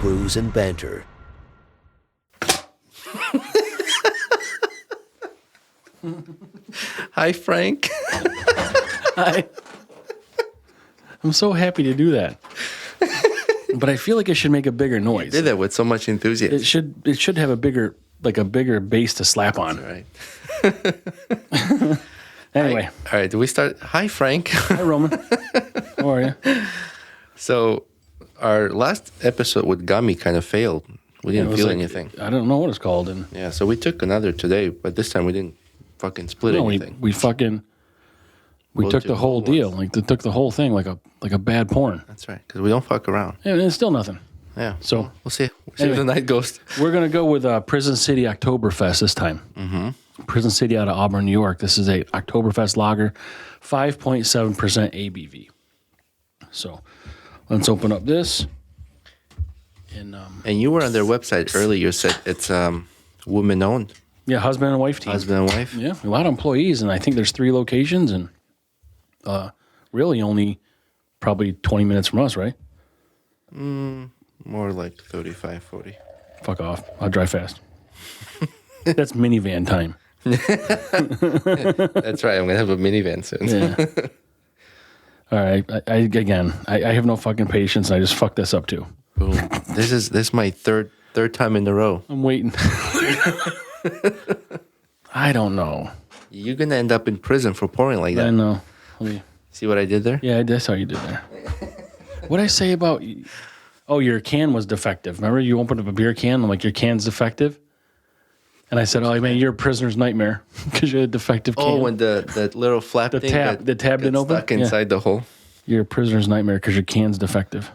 Brews and Banter. Hi, Frank. Hi. I'm so happy to do that. But I feel like it should make a bigger noise. You did that with so much enthusiasm. It should have a bigger bass to slap on. All right. Anyway. All right. Do we start? Hi, Frank. Hi, Roman. How are you? So, our last episode with Gummy kind of failed. We didn't feel anything. I don't know what it's called. And Yeah, so we took another today, but this time we didn't fucking split anything. we took the whole deal. Like, they took the whole thing like a bad porn. That's right, because we don't fuck around. And it's still nothing. Yeah. So we'll see. Anyway, how the night goes. We're going to go with Prison City Oktoberfest this time. Mm-hmm. Prison City out of Auburn, New York. This is a Oktoberfest lager, 5.7% ABV. So let's open up this. And you were on their website earlier. You said it's women-owned. Yeah, husband and wife team. Husband and wife? Yeah, a lot of employees, and I think there's 3 locations, and really only probably 20 minutes from us, right? More like 35, 40. Fuck off. I'll drive fast. That's minivan time. That's right. I'm going to have a minivan soon. Yeah. All right. I have no fucking patience, and I just fucked this up, too. Boom. This is my third time in a row. I'm waiting. I don't know. You're going to end up in prison for pouring like that. I know. See what I did there? Yeah, that's how you did there. What'd I say about... Oh, your can was defective. Remember you opened up a beer can? I'm like, your can's defective? And I said, oh, man, you're a prisoner's nightmare because you had a defective can. Oh, when the little flap thing the tab didn't open? stuck inside the hole. You're a prisoner's nightmare because your can's defective.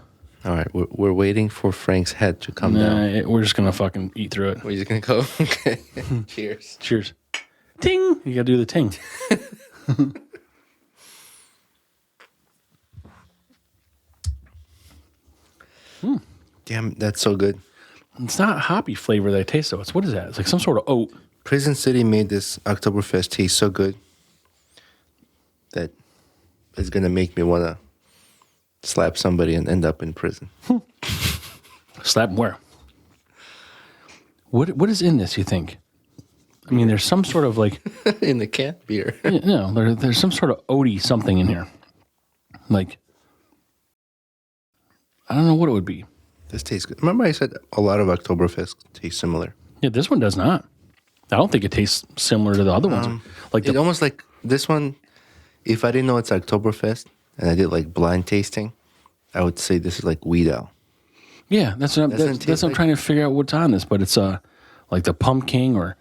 All right, we're waiting for Frank's head to come down. We're just going to fucking eat through it. We're just going to go. Okay. Cheers. Cheers. Ting! You got to do the ting. Damn, that's so good. It's not hoppy flavor that I taste, though. What is that? It's like some sort of oat. Prison City made this Oktoberfest taste so good that it's going to make me want to slap somebody and end up in prison. Slap them where? What is in this, you think? I mean, there's some sort of like... in the can? Beer. There's some sort of oaty something in here. Like, I don't know what it would be. This tastes good. Remember I said a lot of Oktoberfest taste similar? Yeah, this one does not. I don't think it tastes similar to the other ones. Like It almost like this one, if I didn't know it's Oktoberfest and I did like blind tasting, I would say this is like Wheat Ale. Yeah, that's what I'm trying to figure out what's on this, but it's like the Pumpkin or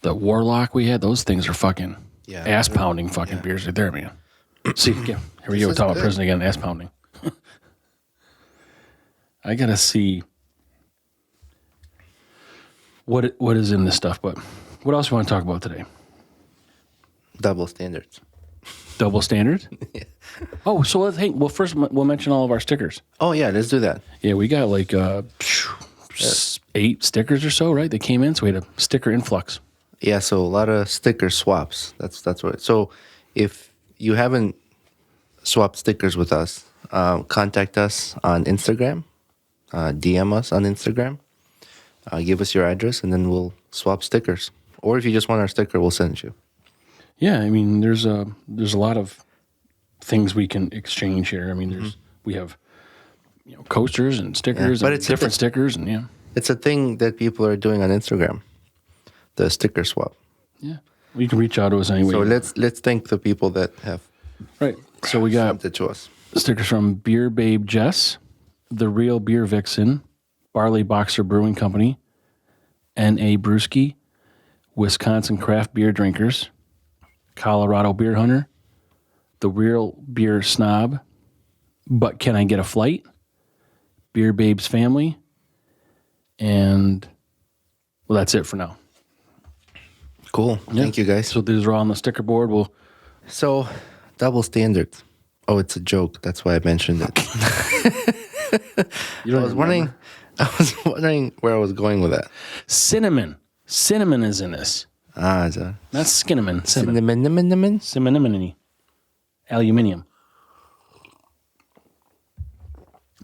the Warlock we had. Those things are fucking ass pounding fucking beers right there, man. See, here we go. Talking about prison again, ass pounding. I gotta see what is in this stuff. But what else do you want to talk about today? Double standards. Double standards? Yeah. Oh, so well, first we'll mention all of our stickers. Oh yeah, let's do that. Yeah, we got like 8 stickers or so, right? They came in, so we had a sticker influx. Yeah, so a lot of sticker swaps. That's what. So if you haven't swapped stickers with us, contact us on Instagram. DM us on Instagram. Give us your address, and then we'll swap stickers. Or if you just want our sticker, we'll send it you. Yeah, I mean, there's a lot of things we can exchange here. I mean, we have coasters and stickers, but and it's different stickers, and it's a thing that people are doing on Instagram. The sticker swap. Yeah, well, you can reach out to us anyway. So let's thank the people that have right. So we got sent it to us. Stickers from Beer Babe Jess, The Real Beer Vixen, Barley Boxer Brewing Company, N.A. Brewski, Wisconsin Craft Beer Drinkers, Colorado Beer Hunter, The Real Beer Snob, But Can I Get a Flight, Beer Babe's Family, and, well, that's it for now. Cool. Thank you, guys. So these are all on the sticker board. So, double standards. Oh, it's a joke. That's why I mentioned it. I was wondering where I was going with that. Cinnamon. Cinnamon is in this. Not skinnamin. cinnamon. Cinnamon. Aluminium.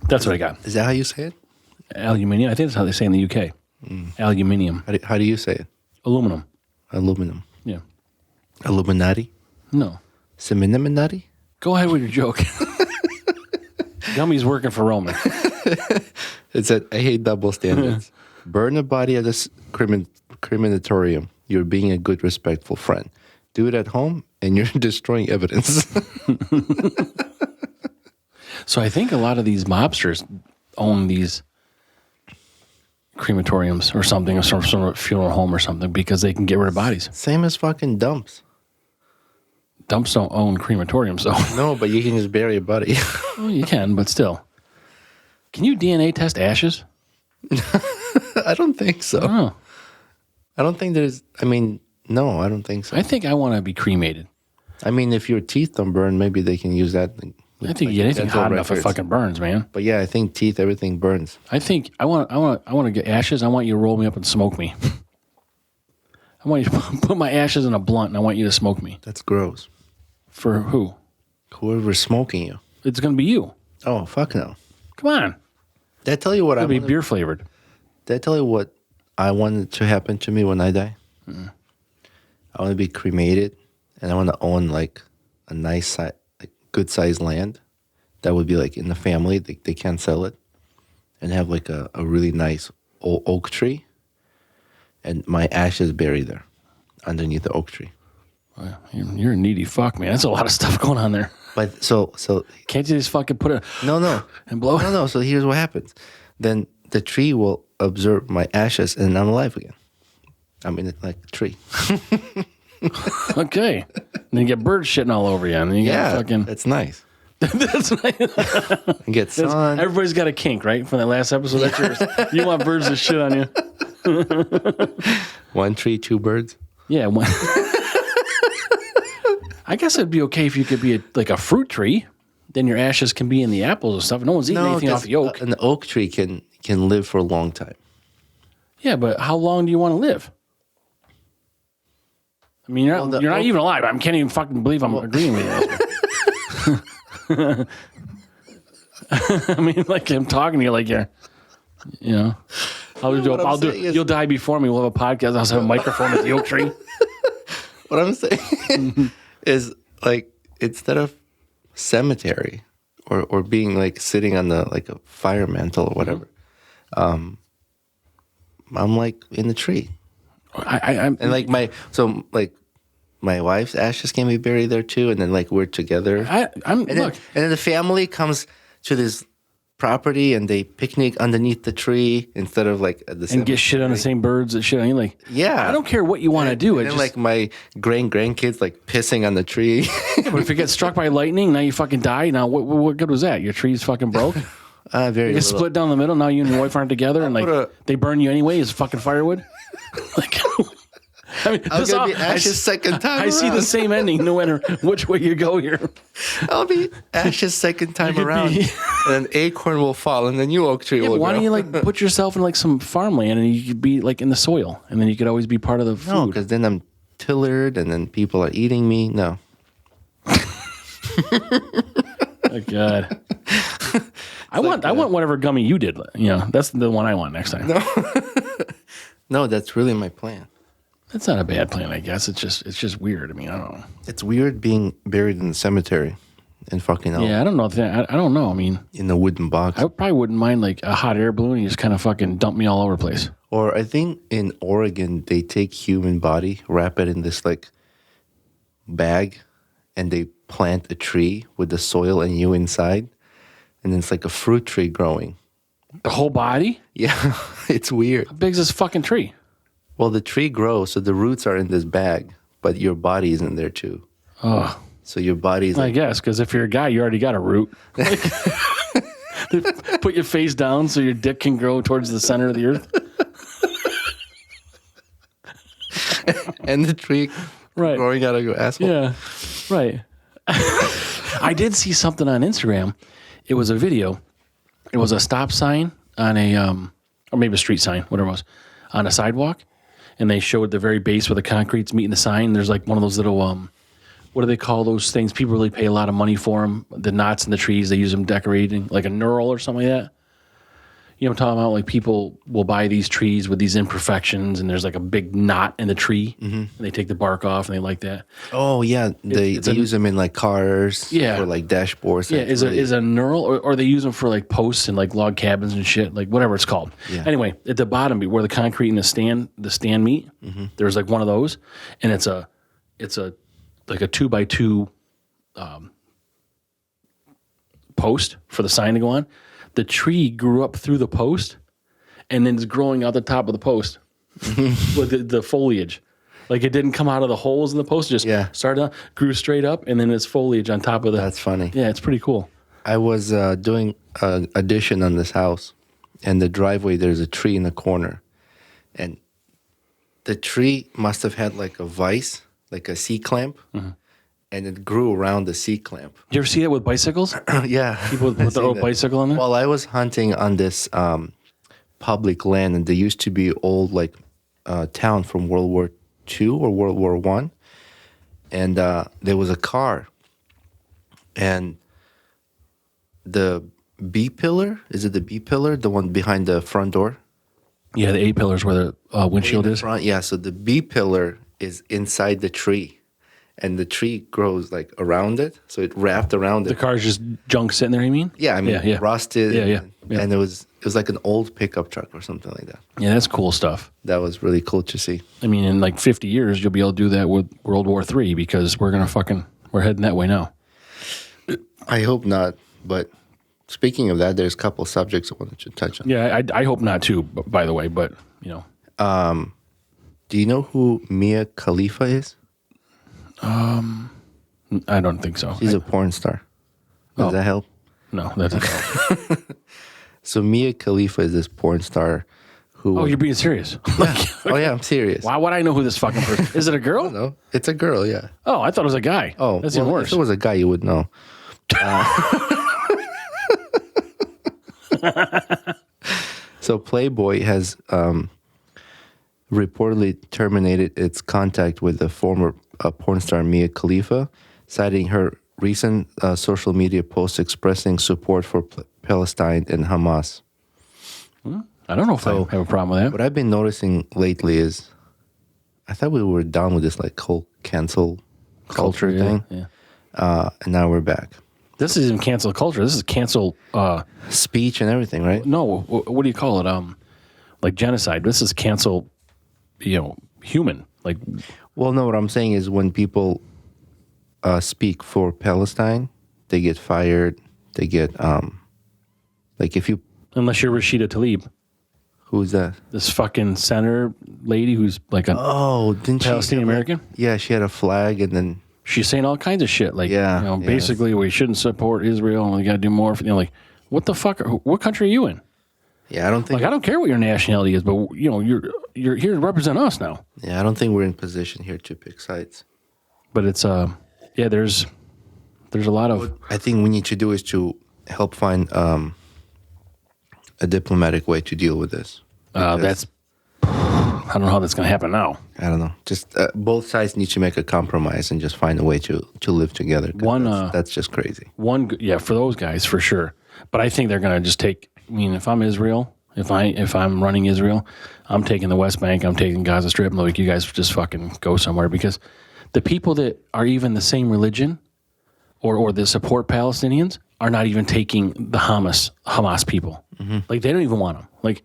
That's what I got. Is that how you say it? Aluminium. I think that's how they say in the UK. Aluminium. How do you say it? Aluminum. Aluminum. Yeah. Illuminati? No. Seminaminati? Go ahead with your joke. Gummies working for Roman. It said, I hate double standards. Burn a body at a crematorium. You're being a good, respectful friend. Do it at home, and you're destroying evidence. So I think a lot of these mobsters own these crematoriums or something, or some sort of funeral home or something, because they can get rid of bodies. Same as fucking dumps. Dumps don't own crematoriums, though. No, but you can just bury a body. Well, you can, but still. Can you DNA test ashes? I don't think so. Oh. I don't think there's, no, I don't think so. I think I want to be cremated. I mean, if your teeth don't burn, maybe they can use that. I think you get anything hot enough, it fucking burns, man. But yeah, I think teeth, everything burns. I think I want to get ashes. I want you to roll me up and smoke me. I want you to put my ashes in a blunt, and I want you to smoke me. That's gross. For who? Whoever's smoking you. It's going to be you. Oh, fuck no. Come on. Did I tell you what It'll be beer flavored. Did I tell you what I wanted to happen to me when I die? Mm. I want to be cremated, and I want to own like a nice, good sized land that would be like in the family. They can't sell it, and have like a really nice old oak tree, and my ashes buried there, underneath the oak tree. Well, you're a needy fuck, man. That's a lot of stuff going on there. But so can't you just fucking put it? No, and blow it? No. So here's what happens. Then the tree will absorb my ashes, and I'm alive again. I'm in it like a tree. Okay. And then you get birds shitting all over you, and then you get fucking. That's nice. That's nice. And get sun. Everybody's got a kink, right? From that last episode, that's yours. You want birds to shit on you. One tree, two birds. Yeah. I guess it'd be okay if you could be like a fruit tree. Then your ashes can be in the apples and stuff. No one's eating anything off the oak. An oak tree can live for a long time. Yeah, but how long do you want to live? I mean, you're not even alive. I can't even fucking believe I'm agreeing with you. I mean, like I'm talking to you like you're, you'll die before me. We'll have a podcast. I'll have a microphone at the oak tree. What I'm saying is like instead of cemetery or being like sitting on the like a fire mantle or whatever, I'm like in the tree. I'm and my wife's ashes can be buried there too, and then like we're together. And then the family comes to this property and they picnic underneath the tree instead of like at the and get shit on the same birds that shit on you. Like, yeah, I don't care what you want to do. And then like my grandkids like pissing on the tree. But if you get struck by lightning, now you fucking die. Now what good was that? Your tree's fucking broke. Very. You get split down the middle. Now you and your wife aren't together, and like they burn you anyway as fucking firewood. Like, I mean, I'm gonna be Ash's second time. I see the same ending no matter which way you go here. I'll be Ash's second time around, and an acorn will fall, and then you oak tree will grow. Why don't you like put yourself in like some farmland, and you could be like in the soil, and then you could always be part of the food. No, because then I'm tillered, and then people are eating me. No. Oh God. I want whatever gummy you did. That's the one I want next time. No, that's really my plan. That's not a bad plan, I guess. It's just weird. I mean, I don't know. It's weird being buried in the cemetery and fucking hell. Yeah, I don't know. I don't know. I mean, in the wooden box. I probably wouldn't mind like a hot air balloon and you just kind of fucking dump me all over the place. Or I think in Oregon, they take human body, wrap it in this like bag, and they plant a tree with the soil and you inside. And then it's like a fruit tree growing. The whole body? Yeah, it's weird. How big is this fucking tree? Well, the tree grows, so the roots are in this bag, but your body is in there too. Oh. So your body's I guess, because if you're a guy, you already got a root. Like, put your face down so your dick can grow towards the center of the earth. And the tree growing out of your asshole. Yeah, right. I did see something on Instagram. It was a video. It was a stop sign on a, or maybe a street sign, whatever it was, on a sidewalk. And they showed the very base where the concrete's meeting the sign. There's like one of those little, what do they call those things? People really pay a lot of money for them. The knots in the trees, they use them decorating, like a knurl or something like that. You know what I'm talking about? Like people will buy these trees with these imperfections, and there's like a big knot in the tree, and they take the bark off, and they like that. Oh yeah, they use them in like cars, for like dashboards. Yeah, is a knurl, or they use them for like posts and like log cabins and shit, like whatever it's called. Yeah. Anyway, at the bottom where the concrete and the stand meet, there's like one of those, and it's a like a 2x2 post for the sign to go on. The tree grew up through the post, and then it's growing out the top of the post with the foliage. Like it didn't come out of the holes in the post; it just started out, grew straight up, and then it's foliage on top of the. That's funny. Yeah, it's pretty cool. I was doing an addition on this house, and the driveway, there's a tree in the corner, and the tree must have had like a vise, like a C-clamp, and it grew around the C-clamp. You ever see that with bicycles? Yeah. People with their old bicycle on there? Well, I was hunting on this public land, and there used to be old like town from World War II or World War I, and there was a car, and the B pillar, is it the B pillar, the one behind the front door? Yeah, the A pillars where the windshield is. Front, yeah, so the B pillar is inside the tree, and the tree grows like around it, so it wrapped around The it. car's just junk sitting there, you mean? Yeah, I mean, rusted. Yeah. And it was like an old pickup truck or something like that. Yeah, that's cool stuff. That was really cool to see. I mean, in like 50 years, you'll be able to do that with World War III because we're heading that way now. I hope not, but speaking of that, there's a couple subjects I wanted to touch on. Yeah, I hope not too, by the way, but, you know. Do you know who Mia Khalifa is? I don't think so. She's a porn star. Does that help? No, that doesn't help. So Mia Khalifa is this porn star who... Oh, you're being serious? Yeah. Oh, yeah, I'm serious. Why would I know who this fucking person is? It a girl? No, it's a girl, yeah. Oh, I thought it was a guy. Oh, that's even worse. If it was a guy, you would know. So Playboy has reportedly terminated its contact with the former porn star Mia Khalifa, citing her recent social media posts expressing support for Palestine and Hamas. I don't know if I have a problem with that. What I've been noticing lately is, I thought we were done with this like whole cancel culture thing, and now we're back. This isn't cancel culture. This is cancel Speech and everything, right? No, what do you call it? Like genocide. This is cancel. Human. Like, well, no. What I'm saying is when people speak for Palestine, they get fired. They get like if you unless you're Rashida Tlaib. Who's that? This fucking senator lady who's like a didn't Palestinian American? Yeah, she had a flag and then she's saying all kinds of shit. Like, basically we shouldn't support Israel and we got to do more. Like, what the fuck? What country are you in? Yeah, I don't think. Like, I don't care what your nationality is, but you're here to represent us now. Yeah, I don't think we're in position here to pick sides. But it's there's a lot of. What I think we need to do is to help find a diplomatic way to deal with this. That's. I don't know how that's going to happen now. I don't know. Just both sides need to make a compromise and just find a way to live together. That's just crazy. For those guys for sure. But I think they're going to just take. I mean, if I'm Israel, if I'm running Israel, I'm taking the West Bank, I'm taking Gaza Strip. Like, you guys just fucking go somewhere, because the people that are even the same religion or that support Palestinians are not even taking the Hamas people. Mm-hmm. Like, they don't even want them. Like,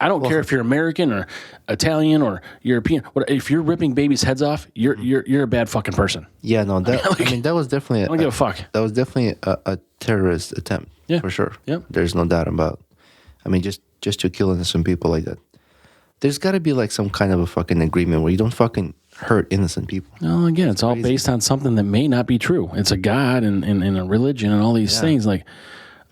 I don't care if you're American or Italian or European. If you're ripping babies' heads off, you're a bad fucking person. Yeah, no, that was definitely. I don't give a fuck. That was definitely a terrorist attempt. Yeah, for sure. Yeah, there's no doubt about. I mean, just to kill innocent people like that. There's got to be like some kind of a fucking agreement where you don't fucking hurt innocent people. No, again, it's all based on something that may not be true. It's a God and a religion and all these things. Like,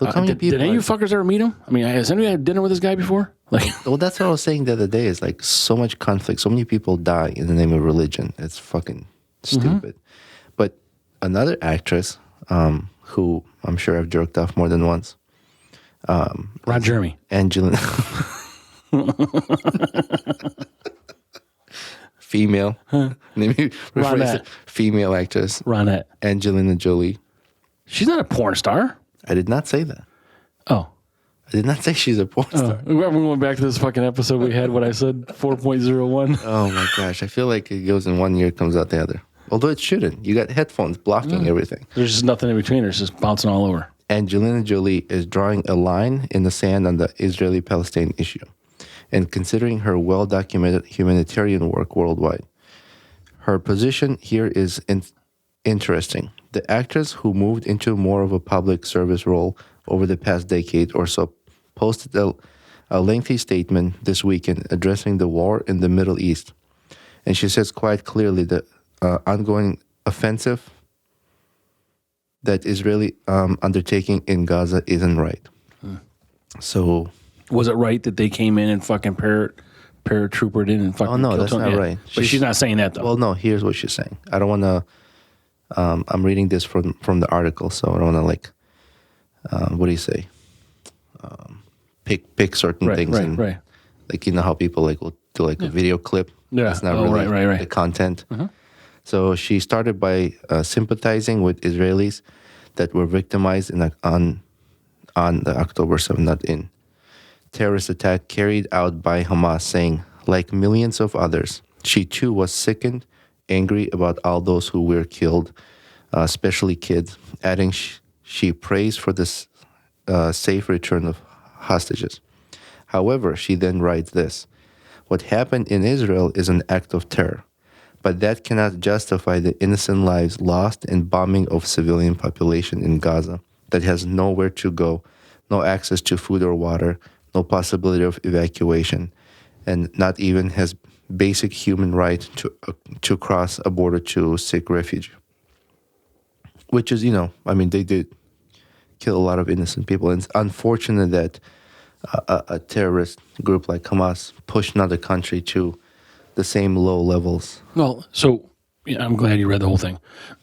look how many people. Did any of you fuckers ever meet him? I mean, has anybody had dinner with this guy before? Like, well, that's what I was saying the other day. Is like so much conflict, so many people die in the name of religion. It's fucking stupid. Mm-hmm. But another actress, who I'm sure I've jerked off more than once, Ron Jeremy, Angelina, female, female actress, Ronette, Angelina Jolie. She's not a porn star. I did not say that. Oh. I did not say she's a porn star. We're going back to this fucking episode we had when I said 4.01. Oh my gosh, I feel like it goes in one ear, comes out the other. Although it shouldn't. You got headphones blocking everything. There's just nothing in between. It's just bouncing all over. Angelina Jolie is drawing a line in the sand on the Israeli-Palestine issue, and considering her well-documented humanitarian work worldwide. Her position here is interesting. The actress, who moved into more of a public service role over the past decade or so, posted a lengthy statement this weekend addressing the war in the Middle East. And she says quite clearly the ongoing offensive that Israeli undertaking in Gaza isn't right. So... Was it right that they came in and fucking paratroopered in and fucking Oh, no, killed that's someone? not right. But she's not saying that, though. Well, no, here's what she's saying. I don't want to... I'm reading this from the article, so I don't want to, what do you say? Pick certain things. Right. Like, you know how people will do a video clip? Yeah. That's not really the content. So she started by sympathizing with Israelis that were victimized on the October 7th terrorist attack carried out by Hamas, saying, like millions of others, she too was sickened, angry about all those who were killed, especially kids, adding she prays for this safe return of hostages. However, she then writes this: what happened in Israel is an act of terror, but that cannot justify the innocent lives lost in bombing of civilian population in Gaza that has nowhere to go, no access to food or water, no possibility of evacuation, and not even has basic human right to cross a border to seek refuge. Which is, they did kill a lot of innocent people. And it's unfortunate that a terrorist group like Hamas pushed another country to the same low levels. Well, so I'm glad you read the whole thing.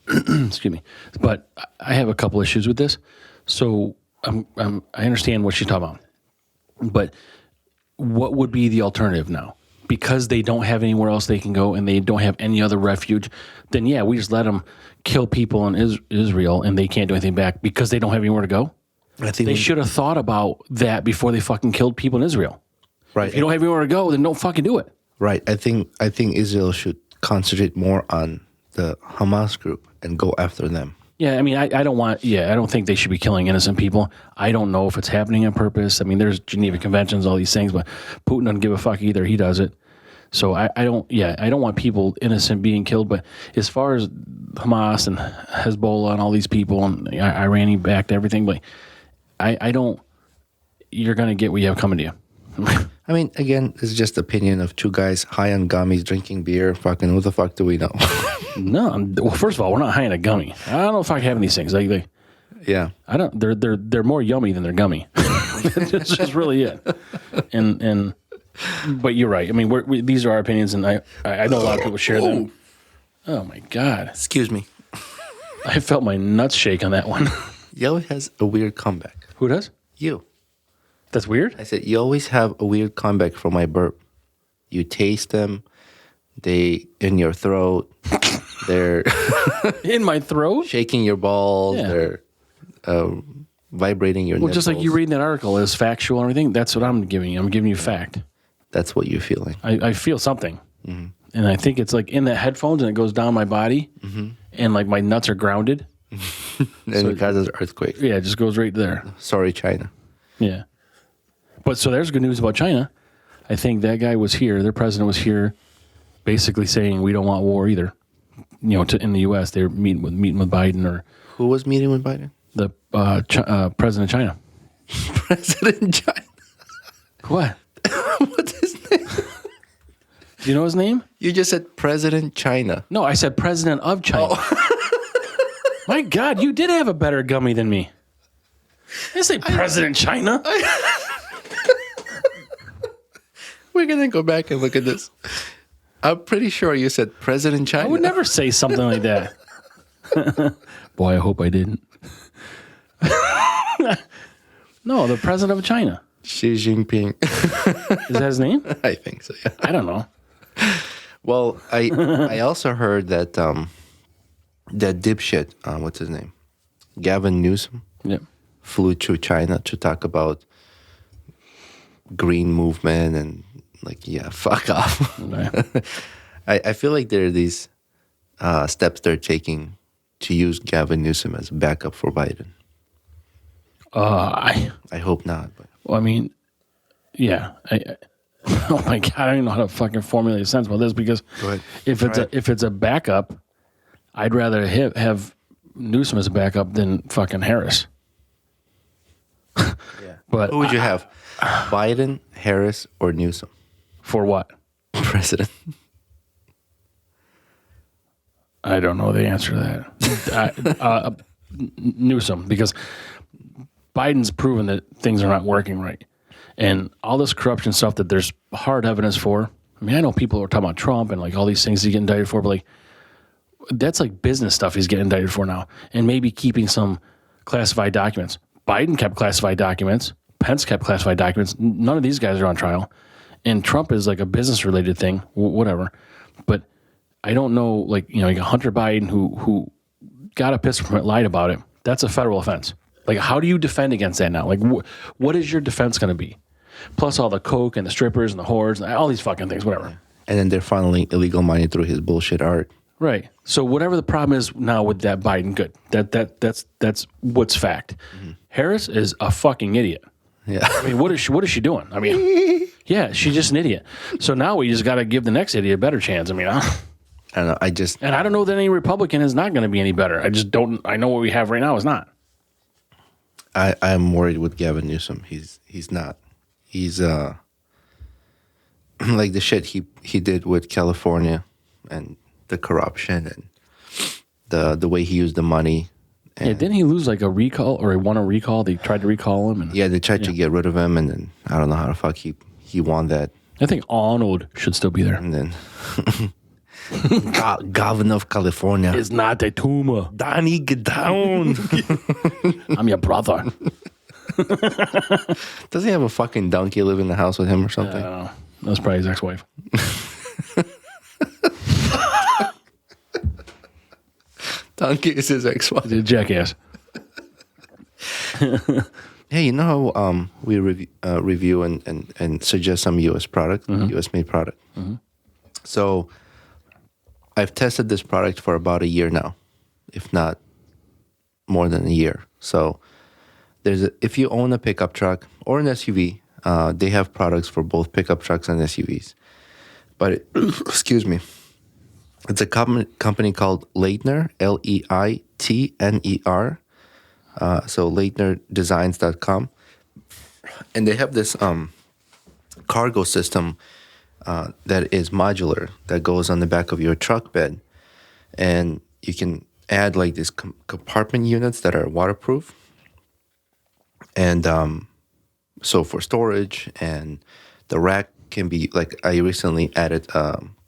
Excuse me. But I have a couple issues with this. So I understand what she's talking about. But what would be the alternative now? Because they don't have anywhere else they can go and they don't have any other refuge, then yeah, we just let them kill people in Israel and they can't do anything back because they don't have anywhere to go. I think they should have thought about that before they fucking killed people in Israel. Right. If you don't have anywhere to go, then don't fucking do it. Right. I think Israel should concentrate more on the Hamas group and go after them. Yeah, I mean, I don't think they should be killing innocent people. I don't know if it's happening on purpose. I mean, there's Geneva Conventions, all these things, but Putin doesn't give a fuck either. He does it. So I don't want people innocent being killed. But as far as Hamas and Hezbollah and all these people and Iran backed everything, but I don't, you're going to get what you have coming to you. I mean, again, it's just opinion of two guys high on gummies, drinking beer. Fucking, what the fuck do we know? No, well, first of all, we're not high on a gummy. I don't know if I have these things. Yeah, I don't. They're more yummy than they're gummy. That's just really it. And but you're right. I mean, these are our opinions, and I know a lot of people share them. Oh my god! Excuse me. I felt my nuts shake on that one. Yellow has a weird comeback. Who does? You. That's weird. I said you always have a weird comeback from my burp. You taste them. They in your throat. They're in my throat, shaking your balls. Yeah. They're vibrating your. Well, nipples. just like you reading that article is factual and everything. That's what I'm giving you. I'm giving you fact. That's what you're feeling. I feel something, and I think it's like in the headphones, and it goes down my body, and like my nuts are grounded. And it causes earthquakes. Yeah, it just goes right there. Sorry, China. Yeah, but so there's good news about China. I think that guy was here. Their president was here, basically saying we don't want war either. In the U.S., they're meeting with Biden or who was meeting with Biden? The president of China. President China. What? What's his name? Do you know his name? You just said President China. No, I said president of China. Oh. My God, you did have a better gummy than me. I say President China. We're going to go back and look at this. I'm pretty sure you said President China. I would never say something like that. Boy, I hope I didn't. No, the president of China. Xi Jinping. Is that his name? I think so, yeah. I don't know. Well, I also heard that that dipshit, what's his name? Gavin Newsom Yep. flew to China to talk about green movement and like, yeah, fuck off. Okay. I feel like there are these steps they're taking to use Gavin Newsom as a backup for Biden. I hope not. But. Well, I mean, yeah. Oh my God, I don't even know how to fucking formulate a sense about this because if it's a backup, I'd rather have Newsom as a backup than fucking Harris. Yeah. But who would you have? Biden, Harris, or Newsom? For what? President. I don't know the answer to that. Newsom, because Biden's proven that things are not working right. And all this corruption stuff that there's hard evidence for. I mean, I know people are talking about Trump and like all these things he's getting indicted for, but like that's like business stuff he's getting indicted for now. And maybe keeping some classified documents. Biden kept classified documents. Pence kept classified documents. None of these guys are on trial. And Trump is like a business related thing, whatever. But I don't know, like, you know, like Hunter Biden who got a pistol permit, lied about it. That's a federal offense. Like, how do you defend against that now? Like, what is your defense going to be? Plus all the coke and the strippers and the whores and all these fucking things, whatever. And then they're funneling illegal money through his bullshit art. Right. So whatever the problem is now with that Biden, good. That's what's fact. Mm-hmm. Harris is a fucking idiot. Yeah. I mean, what is she doing? I mean, yeah, she's just an idiot. So now we just got to give the next idiot a better chance. I mean, I don't know. And I don't know that any Republican is not going to be any better. I know what we have right now is not. I'm worried with Gavin Newsom. He's not. He's like the shit he did with California and the corruption and the way he used the money. Yeah, didn't he lose like a recall or he won a recall? They tried to recall him. And, yeah, they tried to get rid of him, and then I don't know how the fuck he won that. I think Arnold should still be there. And then Governor of California. It's not a tumor. Donnie, get down. I'm your brother. Doesn't he have a fucking donkey live in the house with him or something? That's probably his ex-wife. Donkey is his ex-wife. He's a jackass. Hey, you know how we review and suggest some U.S. product, U.S.-made product? Mm-hmm. So I've tested this product for about a year now, if not more than a year. So if you own a pickup truck or an SUV, they have products for both pickup trucks and SUVs. But excuse me, it's a company called Leitner, Leitner. So LeitnerDesigns.com, and they have this cargo system that is modular that goes on the back of your truck bed, and you can add like these compartment units that are waterproof, and so for storage, and the rack can be like I recently added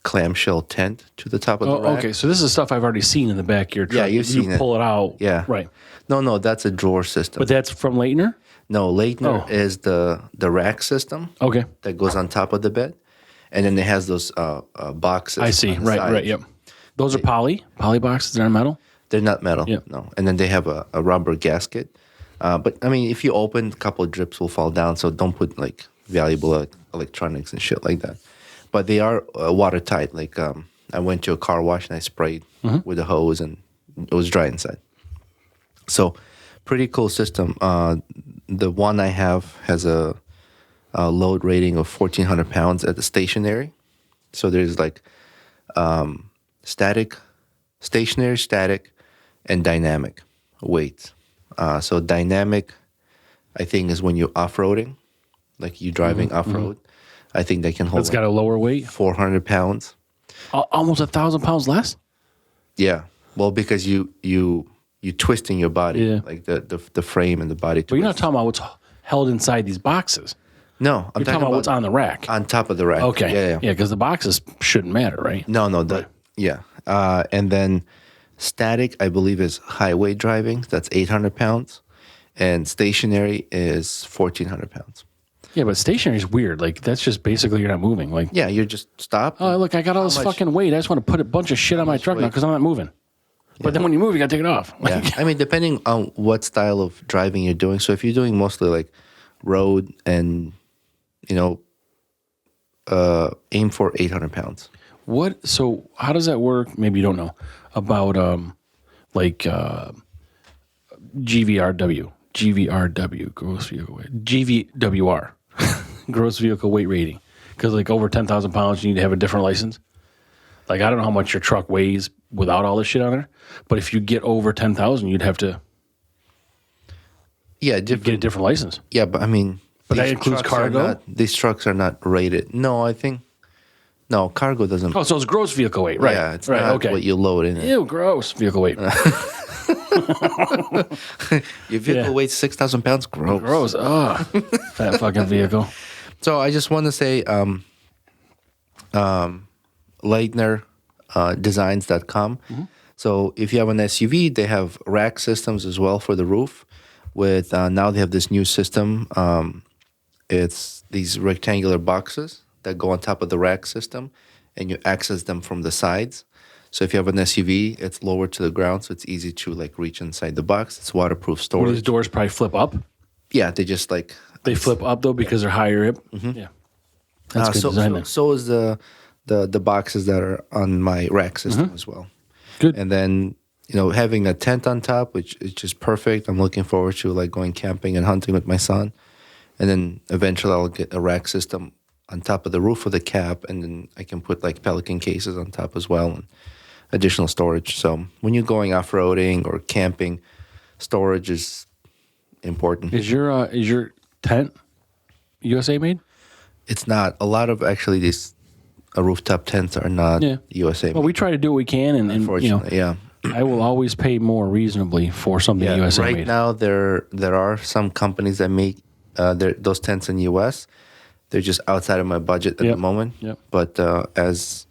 clamshell tent to the top of the rack. Okay, so this is stuff I've already seen in the back of your truck. Yeah, you've seen it. You pull it out. Yeah. Right. No, that's a drawer system. But that's from Leitner? No, Leitner is the rack system. Okay. That goes on top of the bed. And then it has those boxes. I see. Right, yep. Those are poly boxes that are metal? They're not metal, Yep. no. And then they have a rubber gasket. But, I mean, if you open, a couple of drips will fall down, so don't put, like, valuable electronics and shit like that. But they are watertight. Like, I went to a car wash and I sprayed with a hose, and it was dry inside. So, pretty cool system. The one I have has a load rating of 1,400 pounds at the stationary. So there's like stationary, static, and dynamic weights. So dynamic, I think, is when you're off-roading, like you're driving off-road. I think they can hold. It's got a lower weight? 400 pounds. Almost 1,000 pounds less? Yeah. Well, because you twisting your body, like the frame and the body. But you're not talking about what's held inside these boxes. No, I'm talking about what's on the rack. On top of the rack. Okay. Yeah, because the boxes shouldn't matter, right? No. Yeah. And then static, I believe, is highway driving. That's 800 pounds. And stationary is 1,400 pounds. Yeah, but stationary is weird. Like, that's just basically you're not moving. Like, yeah, you're just stopped. Oh, look, I got all this fucking weight. I just want to put a bunch of shit on my truck now because I'm not moving. But then when you move, you got to take it off. Yeah. I mean, depending on what style of driving you're doing. So if you're doing mostly like road and aim for 800 pounds. What? So how does that work? Maybe you don't know about like GVRW, gross vehicle weight, GVWR, gross vehicle weight rating. Because like over 10,000 pounds, you need to have a different license. Like I don't know how much your truck weighs without all this shit on there, but if you get over 10,000, you'd have to get a different license. Yeah, but I mean, but that includes cargo. These trucks are not rated. No, I think no cargo doesn't. Oh, so it's gross vehicle weight, right? Yeah, it's right. not Okay. what you load in it. Ew, gross vehicle weight. Your vehicle weighs 6,000 pounds. Gross. Gross. Ugh. Fat fucking vehicle. So I just want to say, Leitner designs.com. Mm-hmm. So if you have an SUV, they have rack systems as well for the roof. With now they have this new system. It's these rectangular boxes that go on top of the rack system, and you access them from the sides. So if you have an SUV, it's lower to the ground, so it's easy to like reach inside the box. It's waterproof storage. Well, these doors probably flip up. Yeah, they just like they flip up though because they're higher up. Mm-hmm. Yeah, that's good design. So is the boxes that are on my rack system as well. Good. And then having a tent on top, which is just perfect. I'm looking forward to like going camping and hunting with my son, and then eventually I'll get a rack system on top of the roof of the cab, and then I can put like Pelican cases on top as well and additional storage. So when you're going off-roading or camping, storage is important. Is your tent USA made? It's not. A lot of actually these rooftop tents are not USA made. Well, we try to do what we can, and unfortunately, I will always pay more reasonably for something USA right made. Now, there are some companies that make those tents in the US. They're just outside of my budget at the moment. Yep. But as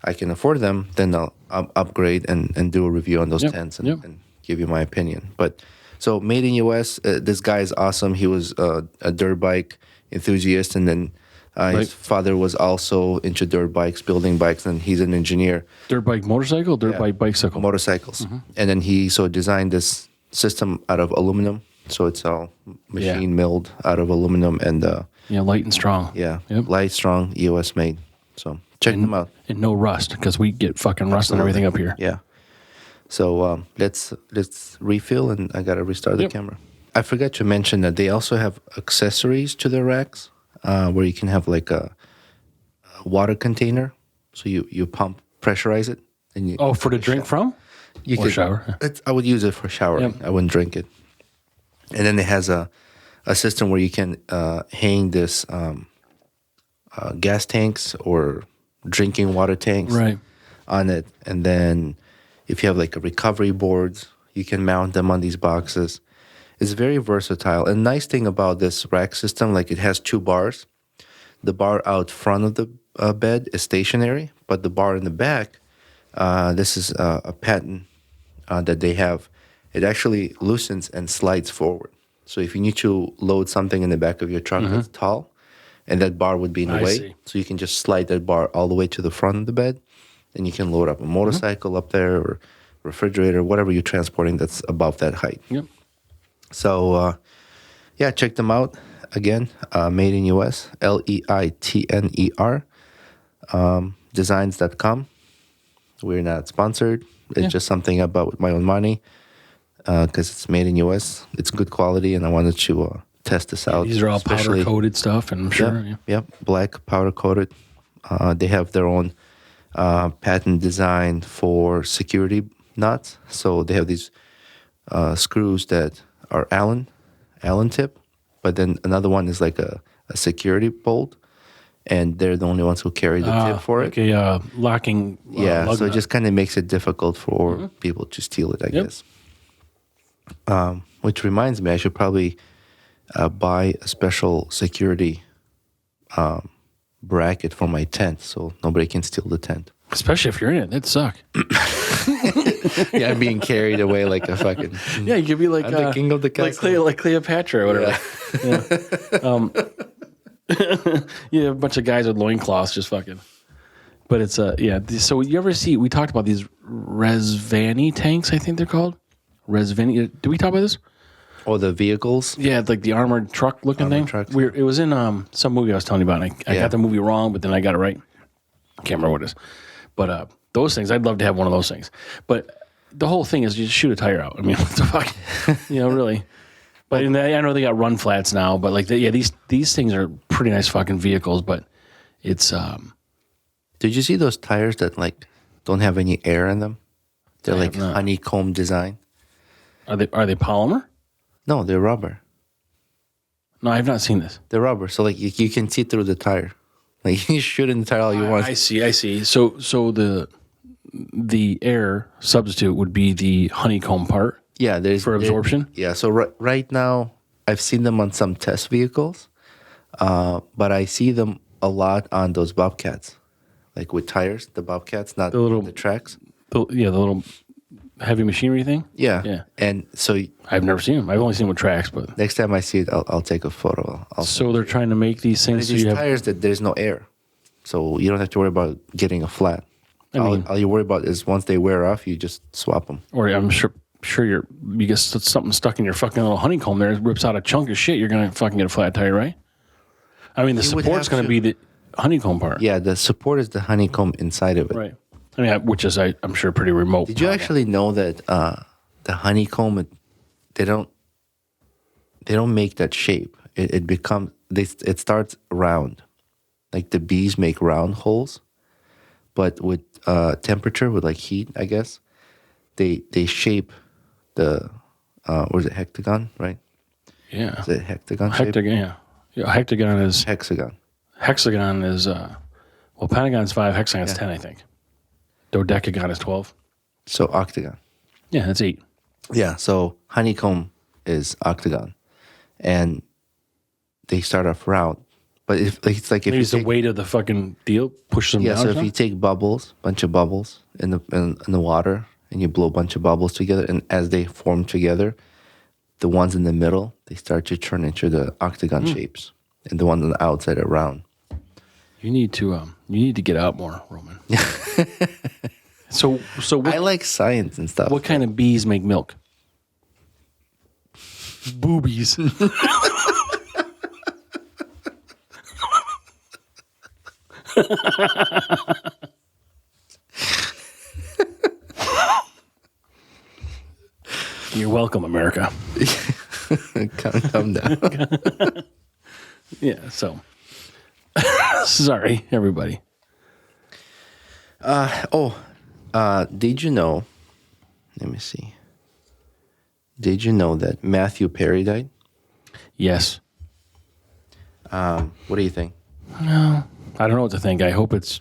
I can afford them, then I'll upgrade and do a review on those tents and give you my opinion. But so made in US, this guy is awesome. He was a dirt bike enthusiast, and then his father was also into dirt bikes, building bikes, and he's an engineer. Dirt bike motorcycle, bike bicycle? Motorcycles. Mm-hmm. And then he designed this system out of aluminum. So it's all machine milled out of aluminum and light and strong. Yeah, light, strong, US made. So check them out. And no rust, because we get fucking rust on everything up here. Yeah. So let's refill, and I gotta restart the camera. I forgot to mention that they also have accessories to their racks, where you can have like a water container. So you pump, pressurize it, and you for the drink from? You could shower. I would use it for showering. Yep. I wouldn't drink it. And then it has a system where you can hang this gas tanks or drinking water tanks on it. And then if you have like a recovery boards, you can mount them on these boxes. It's very versatile. And nice thing about this rack system, like it has two bars. The bar out front of the bed is stationary, but the bar in the back, this is a patent that they have. It actually loosens and slides forward. So if you need to load something in the back of your truck that's tall, and that bar would be in the way, so you can just slide that bar all the way to the front of the bed, and you can load up a motorcycle up there or refrigerator, whatever you're transporting that's above that height. Yep. So, check them out. Again, made in US, Leitner, designs.com. We're not sponsored. It's just something I bought with my own money because it's made in US. It's good quality, and I wanted to test this out. These are all powder-coated stuff, and I'm sure. Yep, black powder-coated. They have their own patent design for security nuts. So they have these screws that are Allen tip, but then another one is like a security bolt, and they're the only ones who carry the tip for it. Okay, locking. So it just kind of makes it difficult for people to steal it, I guess. Which reminds me, I should probably buy a special security bracket for my tent so nobody can steal the tent. Especially if you're in it, that'd suck. Yeah, I'm being carried away like a fucking... Yeah, you could be like... the king of the castle. Like Cleopatra or whatever. Yeah. A bunch of guys with loincloths just fucking... But it's, So you ever see... We talked about these Resvani tanks, I think they're called. Resvani... Did we talk about this? Or the vehicles. Yeah, like the armored truck looking thing. trucks. It was in some movie I was telling you about. And I Yeah. got the movie wrong, but then I got it right. Can't remember what it is. But those things, I'd love to have one of those things. But the whole thing is you just shoot a tire out. I mean, what the fuck? Really. But I know they got run flats now, but like, these things are pretty nice fucking vehicles, but it's... Did you see those tires that like don't have any air in them? They're like honeycomb design. Are they polymer? No, they're rubber. No, I've not seen this. They're rubber, so like you can see through the tire. Like you shoot in the tire all you want. I see. So the air substitute would be the honeycomb part. Yeah, for absorption. Yeah, so right now I've seen them on some test vehicles, but I see them a lot on those bobcats, like with tires. The bobcats, not the tracks. The little heavy machinery thing. Yeah. And so I've never seen them. I've only seen them with tracks, but next time I see it, I'll take a photo. So they're trying to make these things. These tires that there's no air, so you don't have to worry about getting a flat. All you worry about is once they wear off, you just swap them. Or I'm sure you get something stuck in your fucking little honeycomb there, it rips out a chunk of shit. You're gonna fucking get a flat tire, right? I mean, the support's gonna be the honeycomb part. Yeah, the support is the honeycomb inside of it. Right. I mean, which is I'm sure pretty remote. Did you actually know that the honeycomb they don't make that shape? It starts round, like the bees make round holes, but with temperature, with like heat, I guess, they shape the what is it, hectagon, right? Yeah. Is it hectagon? Hectagon, yeah. Hectagon is hexagon. Hexagon is Pentagon's 5, hexagon's 10, I think. Dodecagon is 12. So octagon. Yeah, that's 8. Yeah, so honeycomb is octagon, and they start off round. But it's like if maybe it's the weight of the fucking deal pushes them down. Yeah, so if you take bunch of bubbles in the water, and you blow a bunch of bubbles together, and as they form together, the ones in the middle, they start to turn into the octagon shapes, and the ones on the outside are round. You need to get out more, Roman. So what, I like science and stuff. What kind of bees make milk? Boobies. You're welcome, America. Calm down. Yeah, so sorry, everybody. Did you know? Let me see. Did you know that Matthew Perry died? Yes. What do you think? No, I don't know what to think. I hope it's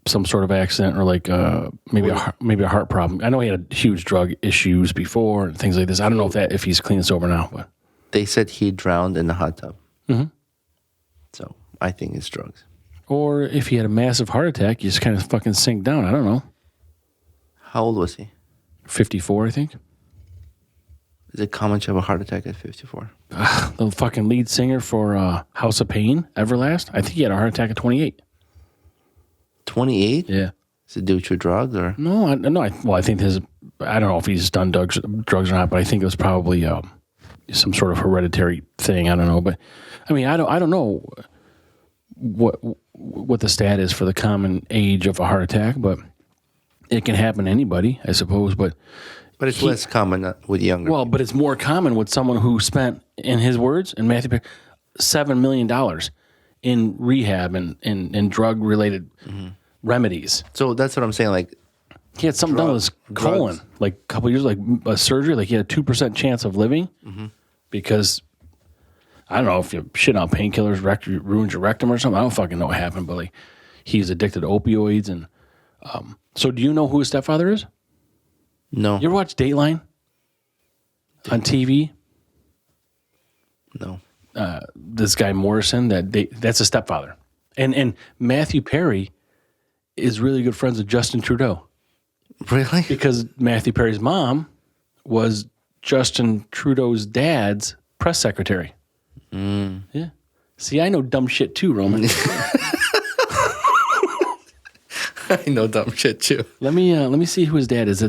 some sort of accident or like maybe a heart problem. I know he had huge drug issues before and things like this. I don't know if he's clean and sober now, but they said he drowned in the hot tub. Mm-hmm. So I think it's drugs. Or if he had a massive heart attack, you just kind of fucking sink down. I don't know. How old was he? 54, I think. Is it common to have a heart attack at 54? The fucking lead singer for House of Pain, Everlast, I think he had a heart attack at 28. 28? Yeah. Is it due to drugs or? No, I think I don't know if he's done drugs or not, but I think it was probably some sort of hereditary thing. I don't know, but I mean, I don't know what the stat is for the common age of a heart attack, but it can happen to anybody, I suppose. But it's less common with younger. Well, but it's more common with someone who spent, in his words, in Matthew Perry, $7 million in rehab and drug related remedies. So that's what I'm saying. Like, he had something done with his colon, like a couple years, like a surgery. Like he had a 2% chance of living because I don't know if you shit out painkillers ruins your rectum or something. I don't fucking know what happened, but like he's addicted to opioids and. So do you know who his stepfather is? No. You ever watch Dateline on TV? No. This guy Morrison, that's his stepfather. And Matthew Perry is really good friends with Justin Trudeau. Really? Because Matthew Perry's mom was Justin Trudeau's dad's press secretary. Yeah. See, I know dumb shit too, Roman. I know dumb shit too. Let me see who his dad is.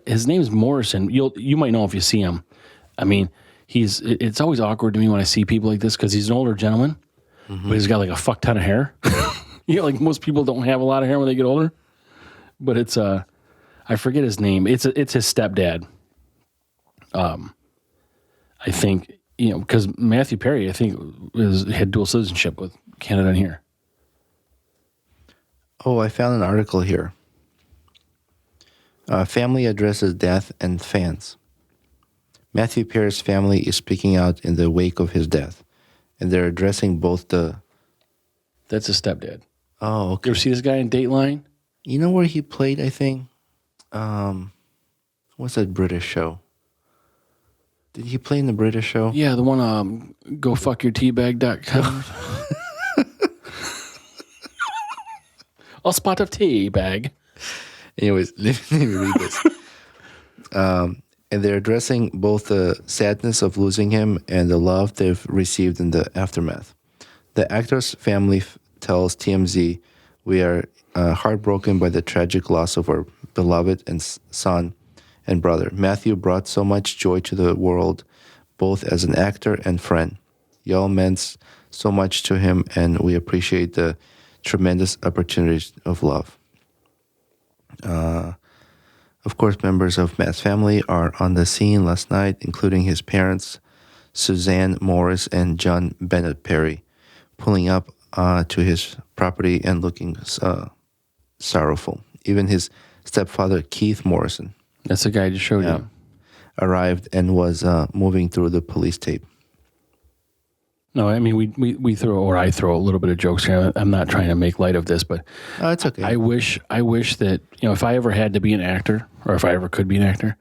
His name's Morrison. You might know if you see him. I mean, it's always awkward to me when I see people like this because he's an older gentleman, but he's got like a fuck ton of hair. Like most people don't have a lot of hair when they get older. But it's I forget his name. It's his stepdad. I think, because Matthew Perry, I think, had dual citizenship with Canada and here. Oh, I found an article here. Family addresses death and fans. Matthew Perry's family is speaking out in the wake of his death, and they're addressing both the... That's his stepdad. Oh, okay. You ever see this guy in Dateline? You know where he played, I think? What's that British show? Did he play in the British show? Yeah, the one, gofuckyourteabag.com. A spot of tea bag. Anyways, let me read this. And they're addressing both the sadness of losing him and the love they've received in the aftermath. The actor's family tells TMZ, "We are heartbroken by the tragic loss of our beloved and son and brother. Matthew brought so much joy to the world, both as an actor and friend. Y'all meant so much to him, and we appreciate the tremendous opportunities of love." Of course, members of Matt's family are on the scene last night, including his parents, Suzanne Morris and John Bennett Perry, pulling up to his property and looking sorrowful. Even his stepfather, Keith Morrison, that's the guy I just showed you, arrived and was moving through the police tape. No, I mean, we throw, or I throw a little bit of jokes here. I'm not trying to make light of this, but It's okay. I wish that, if I ever had to be an actor, or if I ever could be an actor,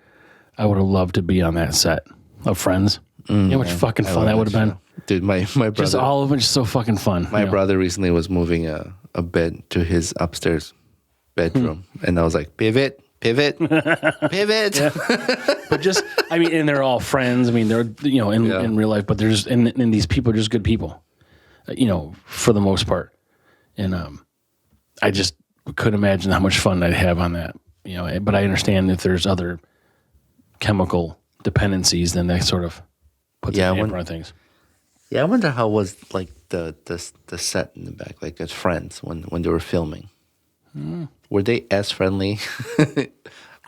I would have loved to be on that set of Friends. You know how much fucking fun that would have been? Dude, my brother... Just all of it, just so fucking fun. My brother recently was moving a bed to his upstairs bedroom, and I was like, pivot, pivot. But just, I mean, and they're all friends. I mean, they're, in real life, but there's, and these people are just good people, for the most part. And I just couldn't imagine how much fun I'd have on that, but I understand if there's other chemical dependencies, then that sort of puts a damper on things. Yeah, I wonder how was like the set in the back, like as friends when they were filming. Were they as friendly?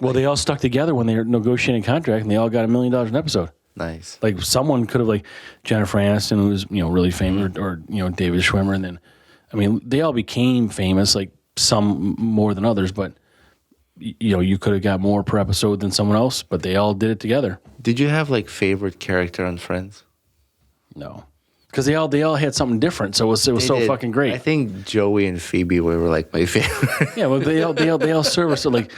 Well, they all stuck together when they were negotiating a contract, and they all got $1 million an episode. Nice. Like someone could have, like Jennifer Aniston, who was really famous, or David Schwimmer, and then, I mean, they all became famous, like some more than others, but you could have got more per episode than someone else, but they all did it together. Did you have like favorite character on Friends? No, because they all had something different, so it was so fucking great. I think Joey and Phoebe were like my favorite. Yeah, well, they all serve us. So like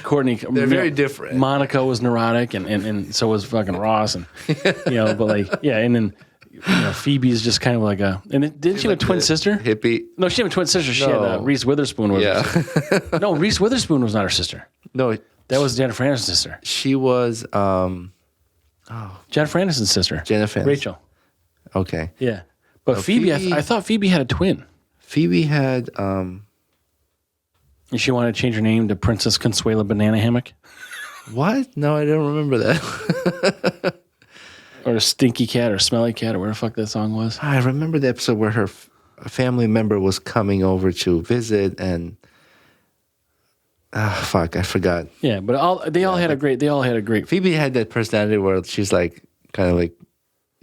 Courtney. They're very different. Monica was neurotic, and so was fucking Ross, and but like and then Phoebe's just kind of like a. And didn't she have a twin sister? Hippie. No, she had a twin sister. She had Reese Witherspoon. Was her sister. No, Reese Witherspoon was not her sister. No, that was Jennifer Aniston's sister. She was Jennifer Aniston's sister. Jennifer Aniston. Rachel. Okay. Yeah, but Phoebe, I thought Phoebe had a twin. Phoebe had. And she wanted to change her name to Princess Consuela Banana Hammock. What? No, I don't remember that. Or a Stinky Cat or Smelly Cat or where the fuck that song was. I remember the episode where her family member was coming over to visit, and fuck, I forgot. Yeah, but they all had a great. Phoebe had that personality where she's like kind of like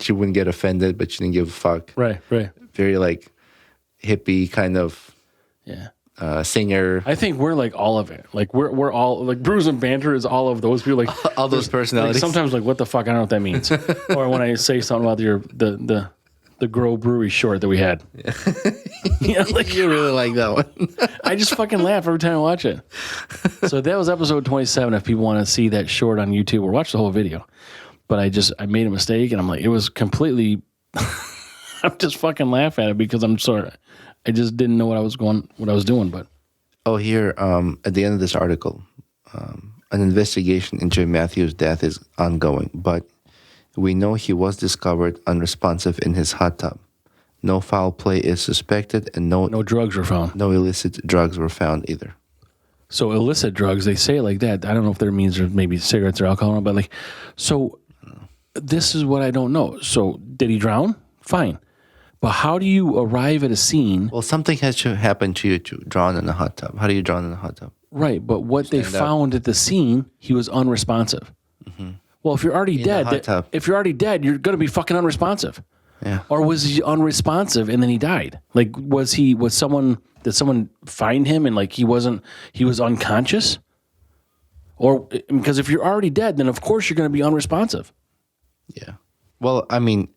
she wouldn't get offended, but she didn't give a fuck. Right. Very like hippie kind of singer. I think we're like all of it. Like we're all like Brews and Banter is all of those people. Like all those personalities. Like, sometimes like what the fuck, I don't know what that means. Or when I say something about the Grow Brewery short that we had. Like you really like that one. I just fucking laugh every time I watch it. So that was episode 27. If people want to see that short on YouTube or watch the whole video. But I made a mistake, and I'm like, it was completely. I'm just fucking laugh at it because I'm sorry. I just didn't know what I was doing. But here at the end of this article, an investigation into Matthew's death is ongoing, but we know he was discovered unresponsive in his hot tub. No foul play is suspected, and no drugs were found. No illicit drugs were found either. So illicit drugs, they say it like that. I don't know if that means there's maybe cigarettes or alcohol, but like, so this is what I don't know. So did he drown? Fine. But how do you arrive at a scene? Well, something has to happen to you to drown in a hot tub. How do you drown in a hot tub? Right, but what they found at the scene, he was unresponsive. Well, if you're already dead, you're going to be fucking unresponsive. Yeah. Or was he unresponsive and then he died? Like, did someone find him and like he was unconscious? Or because if you're already dead, then of course you're going to be unresponsive. Yeah. Well, I mean,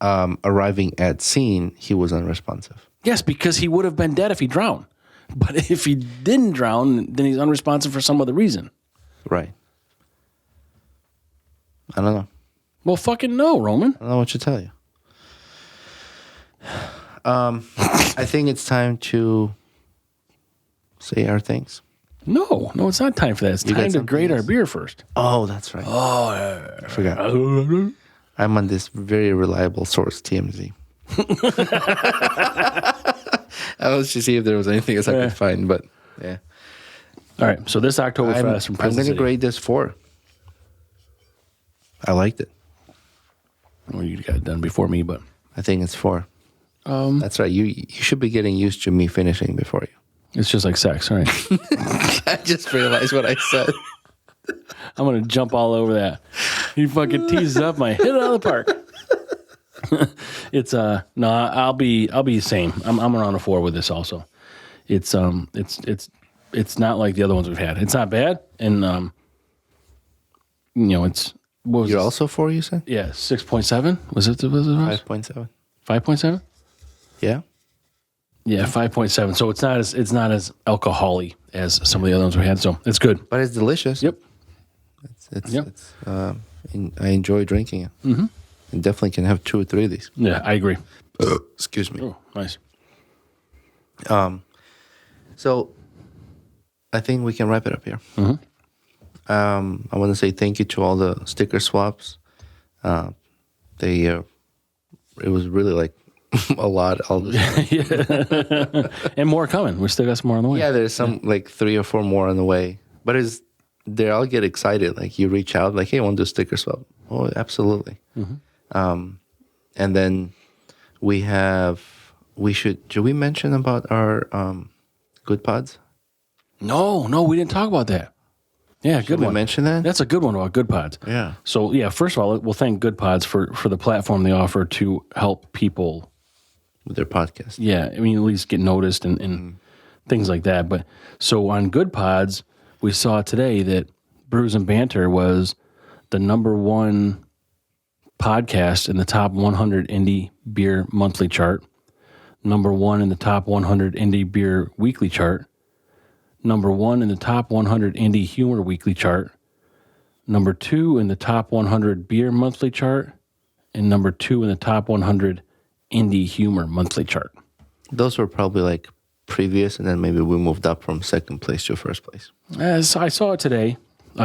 arriving at scene, he was unresponsive. Yes, because he would have been dead if he drowned. But if he didn't drown, then he's unresponsive for some other reason. Right. I don't know. Well, fucking no, Roman. I don't know what to tell you. I think it's time to say our things. No, it's not time for that. It's time to grade our beer first. Oh, that's right. I forgot. I'm on this very reliable source, TMZ. I was to see if there was anything else I could find, but yeah. All right, so this Oktoberfest from Prison I'm going to City. grade this 4. I liked it. Well, you got it done before me, but I think it's 4. That's right. You should be getting used to me finishing before you. it's just like sex. All right. I just realized what I said. I'm going to jump all over that. He fucking teases up my hit it out of the park. It's no, I'll be the same. I'm around a 4 with this also. It's not like the other ones we've had. It's not bad, and it's You're also 4, you said? yeah 6.7 was it 5.7. 5.7 Yeah. yeah 5.7. So it's not as alcohol-y as some of the other ones we had. So it's good. But it's delicious. Yep. I enjoy drinking it. Mm-hmm. And definitely can have 2 or 3 of these. Yeah, I agree. Excuse me. Oh, nice. So I think we can wrap it up here. Mm-hmm. I want to say thank you to all the sticker swaps. It was really like a lot. All this. And more coming. We still got some more on the way. Yeah, there's some like 3 or 4 more on the way. But they all get excited. Like you reach out, like, hey, I want to do a sticker swap. Oh, absolutely. Mm-hmm. And then should we mention about our Goodpods? No, we didn't talk about that. Yeah, good one. Should we mention that? That's a good one about Goodpods. Yeah. So, yeah, first of all, we'll thank Goodpods for the platform they offer to help people. With their podcast. Yeah, I mean, at least get noticed and things like that. But so on Goodpods, we saw today that Brews and Banter was the number 1 podcast in the top 100 indie beer monthly chart, number 1 in the top 100 indie beer weekly chart, number 1 in the top 100 indie humor weekly chart, number 2 in the top 100 beer monthly chart, and number 2 in the top 100 indie humor monthly chart. Those were probably like previous, and then maybe we moved up from second place to first place. As I saw it today,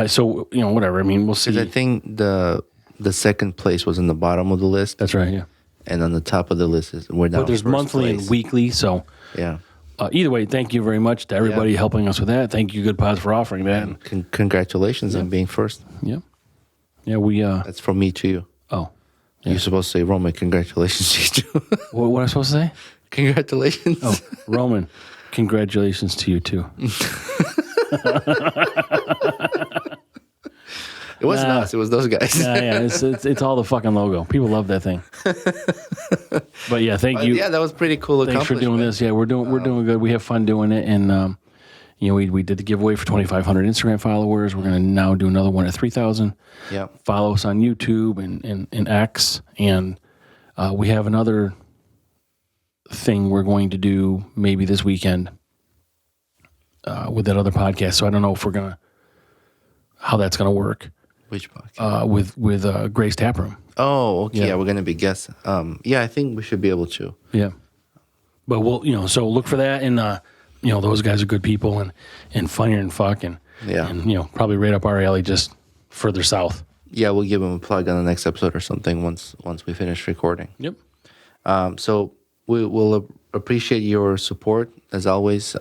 so whatever. I mean, we'll see. Because I think the second place was in the bottom of the list. That's right. Yeah. And on the top of the list we're now. But there's first monthly place. and weekly, so Yeah. Either way, thank you very much to everybody helping us with that. Thank you, Goodpods, for offering that. And congratulations on being first. Yeah. Yeah, we... That's from me to you. Oh. Yeah. You're supposed to say, Roman, congratulations to you too. What am I supposed to say? Congratulations. Oh, Roman, congratulations to you too. It wasn't us. It was those guys. Yeah, it's all the fucking logo. People love that thing. But yeah, thank you. Yeah, that was pretty cool. Thanks for doing this. Yeah, we're doing good. We have fun doing it, and we did the giveaway for 2,500 Instagram followers. We're gonna now do another one at 3,000. Yeah. Follow us on YouTube and X, and we have another thing we're going to do maybe this weekend with that other podcast. So I don't know if how that's gonna work. Which podcast? With Grace Taproom. Oh, okay. Yeah. Yeah, we're gonna be guests. Yeah, I think we should be able to. Yeah, but we'll so look for that, and those guys are good people and funnier than fuck, and probably right up our alley, just further south. Yeah, we'll give them a plug on the next episode or something once we finish recording. Yep. So we will appreciate your support as always.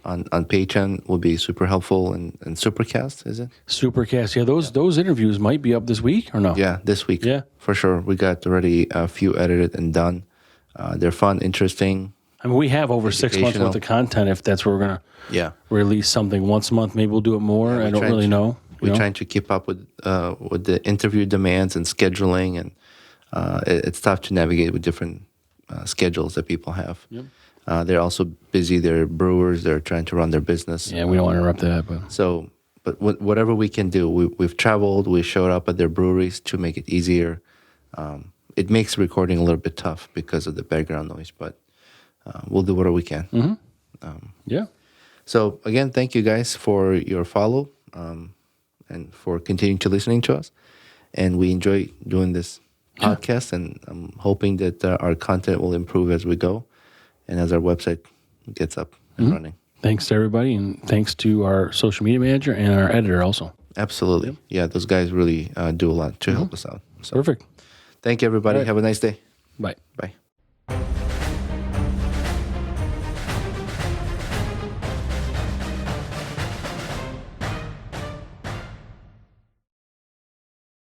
on Patreon will be super helpful, and Supercast, is it? Supercast. Yeah, those interviews might be up this week or no? Yeah, this week. Yeah. For sure. We got already a few edited and done. They're fun, interesting. I mean, we have over 6 months Educational. worth of content. If that's where we're gonna release something once a month, maybe we'll do it more. I don't really know. We're trying to keep up with the interview demands and scheduling, and it's tough to navigate with different schedules that people have. Yep. They're also busy. They're brewers. They're trying to run their business. Yeah, we don't want to interrupt that, but But whatever we can do, we've traveled. We showed up at their breweries to make it easier. It makes recording a little bit tough because of the background noise, but we'll do whatever we can. yeah. So again, thank you guys for your follow and for continuing to listening to us. And we enjoy doing this podcast, and I'm hoping that our content will improve as we go and as our website gets up and running. Thanks to everybody, and thanks to our social media manager and our editor also. Absolutely. Yeah, those guys really do a lot to help us out. So Perfect. thank you, everybody. All right. Have a nice day. Bye. Bye.